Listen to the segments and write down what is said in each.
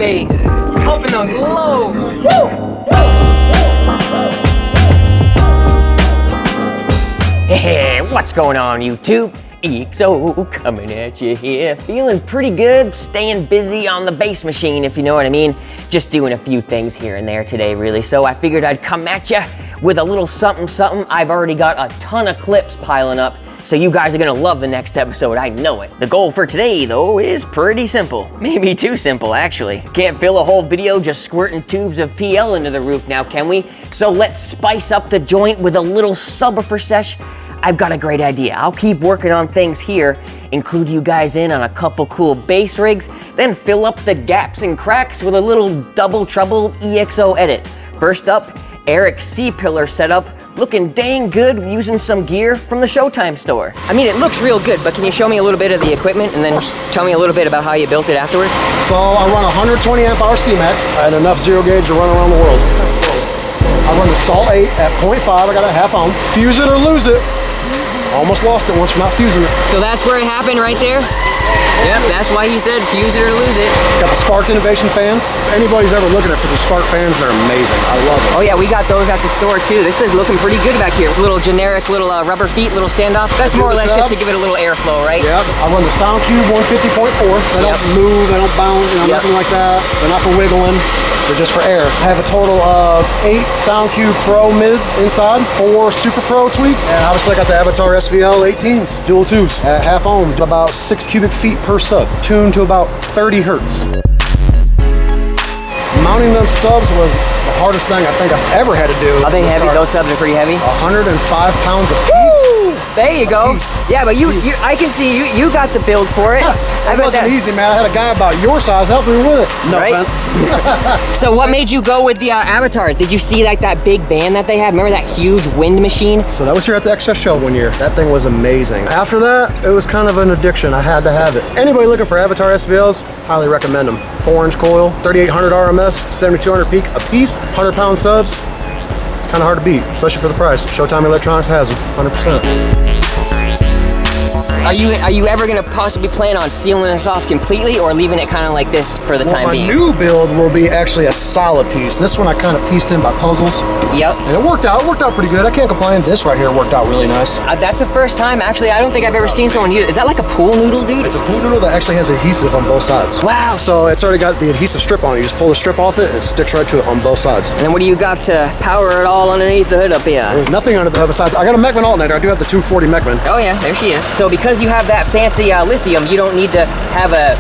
bass, pumping those lows. Hey, what's going on, YouTube? EXO coming at you here. Feeling pretty good, staying busy on the bass machine, if you know what I mean. Just doing a few things here and there today, really. So I figured I'd come at you with a little something something. I've already got a ton of clips piling up, so you guys are gonna love the next episode, I know it. The goal for today, though, is pretty simple. Maybe too simple, actually. Can't fill a whole video just squirting tubes of PL into the roof now, can we? So let's spice up the joint with a little subwoofer sesh. I've got a great idea. I'll keep working on things here, include you guys in on a couple cool bass rigs, then fill up the gaps and cracks with a little double trouble EXO edit. First up, Eric's C-pillar setup, looking dang good using some gear from the Showtime store. I mean, it looks real good, but can you show me a little bit of the equipment and then tell me a little bit about how you built it afterward? So I run 120 amp hour C-Max. I had enough zero gauge to run around the world. I run the Salt 8 at 0.5, I got a half ohm. Fuse it or lose it. Almost lost it once for not fusing it. So that's where it happened right there? Yep, that's why he said fuse it or lose it. Got the Spark Innovation fans. If anybody's ever looking for the Spark fans, they're amazing. I love them. Oh yeah, we got those at the store too. This is looking pretty good back here. Little generic, little rubber feet, little standoff. That's more or less just to give it a little airflow, right? Yeah, I run the SoundCube 150.4. They don't move, they don't bounce, nothing like that. They're not for wiggling. They're just for air. I have a total of 8 SoundCube Pro mids inside, 4 Super Pro tweets, and obviously I got the Avatar SVL 18s, dual 2s at half ohm, about 6 cubic feet per sub, tuned to about 30 hertz. Mounting them subs was the hardest thing I think I've ever had to do. Are they heavy? Those subs are pretty heavy. 105 pounds a piece. Woo! There you go. Yeah, but you I can see you got the build for it. It wasn't easy, man. I had a guy about your size helping me with it. No offense. So what made you go with the avatars? Did you see like that big van that they had? Remember that huge wind machine? So that was here at the XS show one year. That thing was amazing. After that, it was kind of an addiction. I had to have it. Anybody looking for Avatar SVLs, highly recommend them. 4-inch coil, 3800 RMS, 7200 peak a piece, 100-pound subs. It's kind of hard to beat, especially for the price. Showtime Electronics has them, 100%. Are you ever gonna possibly plan on sealing this off completely or leaving it kind of like this for the time being? My new build will be actually a solid piece. This one I kind of pieced in by puzzles. Yep. And it worked out pretty good. I can't complain. This right here worked out really nice. That's the first time, actually, I don't think I've ever seen someone use it. Is that like a pool noodle, dude? It's a pool noodle that actually has adhesive on both sides. Wow. So it's already got the adhesive strip on it. You just pull the strip off it and it sticks right to it on both sides. And then what do you got to power it all underneath the hood up here? There's nothing under the hood besides, I got a Mechman alternator. I do have the 240 Mechman. Oh yeah, there she is. So because you have that fancy lithium, you don't need to have a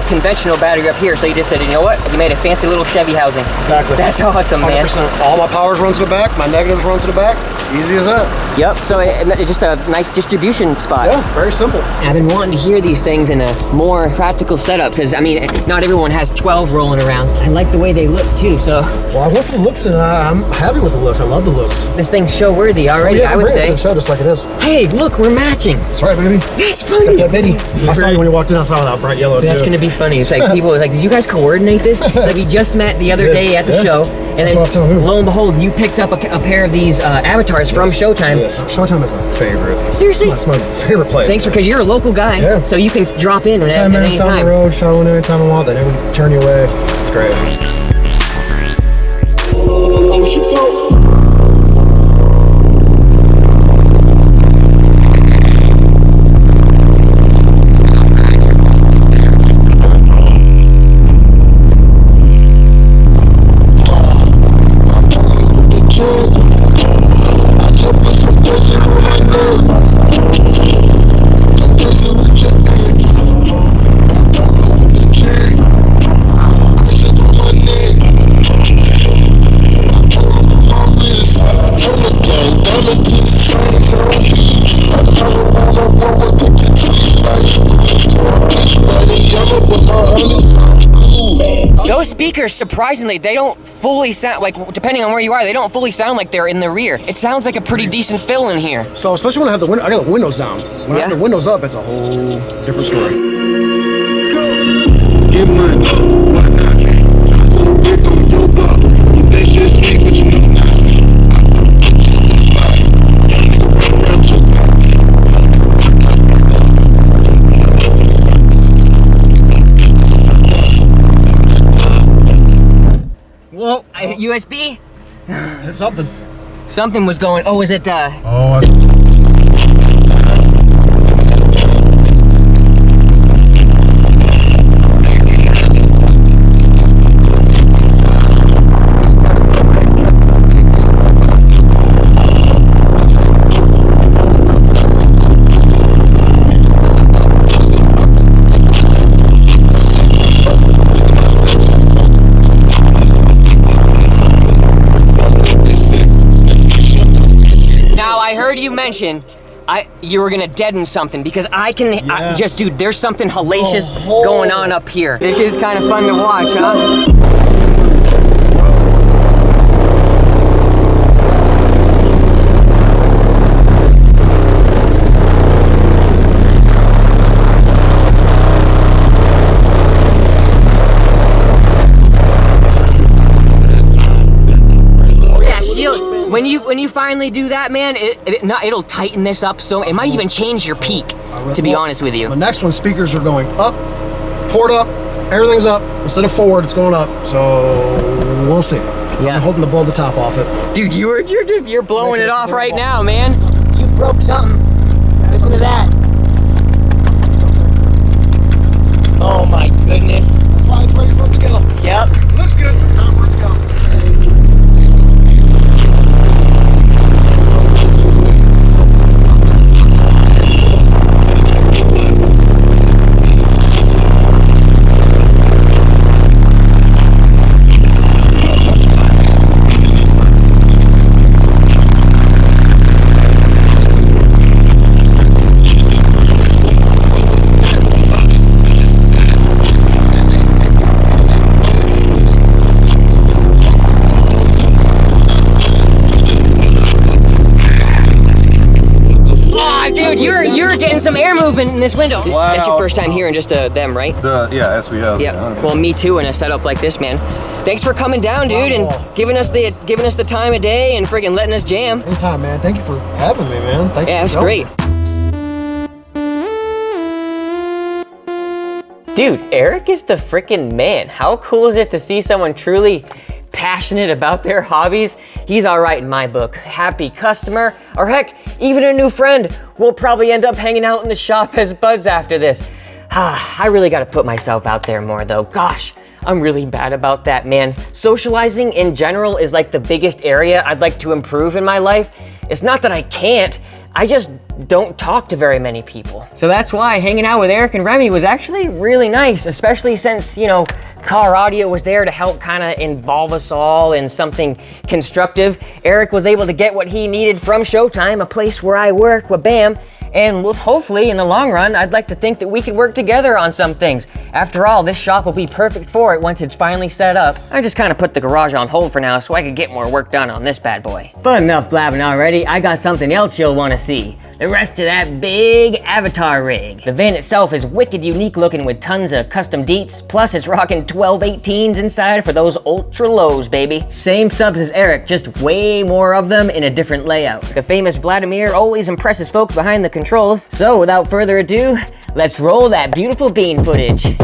conventional battery up here. So you just said, you know what? You made a fancy little Chevy housing. Exactly. That's awesome, 100%. Man. All my powers run to the back. My negatives run to the back. Easy as that. Yep. So it's just a nice distribution spot. Yeah, very simple. I've been wanting to hear these things in a more practical setup because I mean, not everyone has 12 rolling around. I like the way they look too. So. Well, I went for the looks and I'm happy with the looks. I love the looks. This thing's show worthy already. Yeah, I would say. Show just like it is. Hey, look, we're matching. That's right, baby. That's funny. Got that bitty. I saw you when you walked in. I saw that bright yellow too. That's gonna be funny. It's like people was like, did you guys coordinate this? Like we just met the other day at the show, and then lo and behold, you picked up a pair of these avatars from Showtime. Yes, Showtime is my favorite. Seriously? That's my favorite place. Thanks because you're a local guy, so you can drop in at any 10 minutes down time. the road, show in anytime I want. They never turn you away. It's great. Those speakers, surprisingly, they don't fully sound like, depending on where you are, they don't fully sound like they're in the rear. It sounds like a pretty decent fill in here. So especially when I have the window, I got the windows down. When I have the windows up, it's a whole different story. Get money. Why not? So big on your block. You think shit sweet, but you know not. USB? It's something. Something was going. Oh, is it? Oh. You mentioned you were gonna deaden something because I can just, dude, there's something hellacious going on up here. It is kind of fun to watch, huh? When you finally do that, man, it'll tighten this up, so it might even change your peak, to be honest with you. The next one, speakers are going up, port up, everything's up. Instead of forward, it's going up, so we'll see. Yeah. I'm hoping to blow the top off it. Dude, you're blowing it off right now, man. You broke something. Listen to that. Oh my goodness. That's why it's ready for it to go. Yep. It looks good. It's time for it to go. You're getting some air movement in this window. Wow. That's your first time hearing just them, right? Yeah, SVL. Yeah. Well, me too in a setup like this, man. Thanks for coming down, dude, and giving us the time of day and friggin' letting us jam. Anytime, man. Thank you for having me, man. Thanks. Yeah, that's great. Dude, Eric is the frickin' man. How cool is it to see someone truly passionate about their hobbies? He's all right in my book. Happy customer, or heck, even a new friend. We'll probably end up hanging out in the shop as buds after this. I really gotta put myself out there more though. Gosh, I'm really bad about that, man. Socializing in general is like the biggest area I'd like to improve in my life. It's not that I can't, I just don't talk to very many people. So that's why hanging out with Eric and Remy was actually really nice, especially since, you know, Car Audio was there to help kind of involve us all in something constructive. Eric was able to get what he needed from Showtime, a place where I work with BAM, and hopefully in the long run, I'd like to think that we could work together on some things. After all, this shop will be perfect for it once it's finally set up. I just kind of put the garage on hold for now so I could get more work done on this bad boy. But enough blabbing already, I got something else you'll want to see. The rest of that big Avatar rig. The van itself is wicked unique looking with tons of custom deets, plus it's rocking 1218s inside for those ultra lows, baby. Same subs as Eric, just way more of them in a different layout. The famous Vladimir always impresses folks behind the controls, so without further ado, let's roll that beautiful bean footage.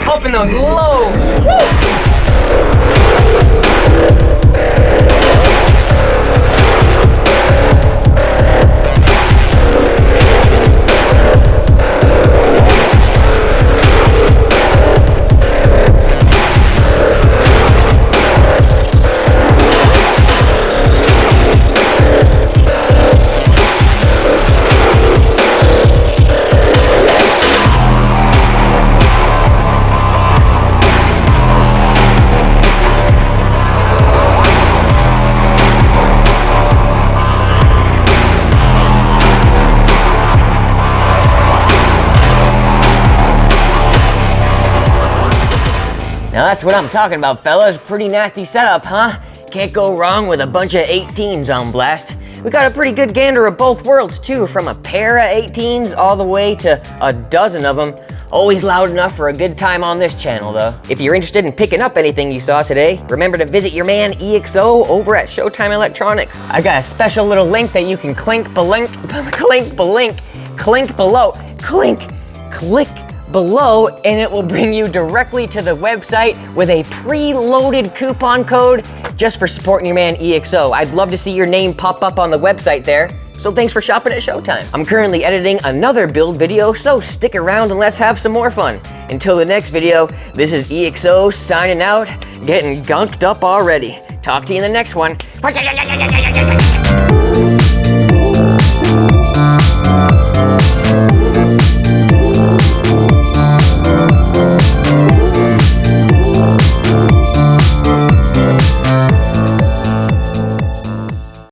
pumping those lows. Woo! Now that's what I'm talking about, fellas. Pretty nasty setup, huh? Can't go wrong with a bunch of 18s on blast. We got a pretty good gander of both worlds too, from a pair of 18s all the way to a dozen of them. Always loud enough for a good time on this channel though. If you're interested in picking up anything you saw today, remember to visit your man EXO over at Showtime Electronics. I got a special little link that you can click below, and it will bring you directly to the website with a preloaded coupon code just for supporting your man EXO. I'd love to see your name pop up on the website there. So thanks for shopping at Showtime. I'm currently editing another build video, so stick around and let's have some more fun. Until the next video, this is EXO signing out, getting gunked up already. Talk to you in the next one.